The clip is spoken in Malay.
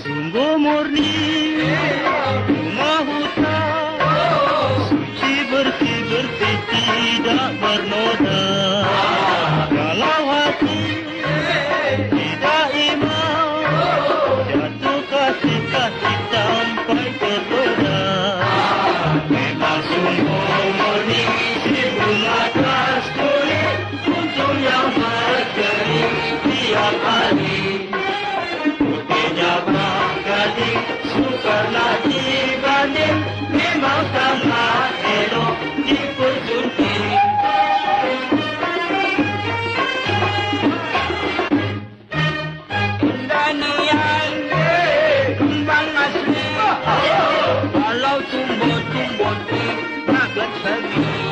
Sungguh murni rumah hutan, suci bersih-bersih tidak bernoda. Kalau hati tidak iman, jatuh kasih-kasih sampai tergoda. Memang sungguh murni si bunga kasturi, kuntum yang berseri tiap hari. Putihnya bang gading, sukarlah dibanding, memang sangat elok dipersunting. Danian kembang asli, kalau tumbuh-tumbuh di rakyat seni.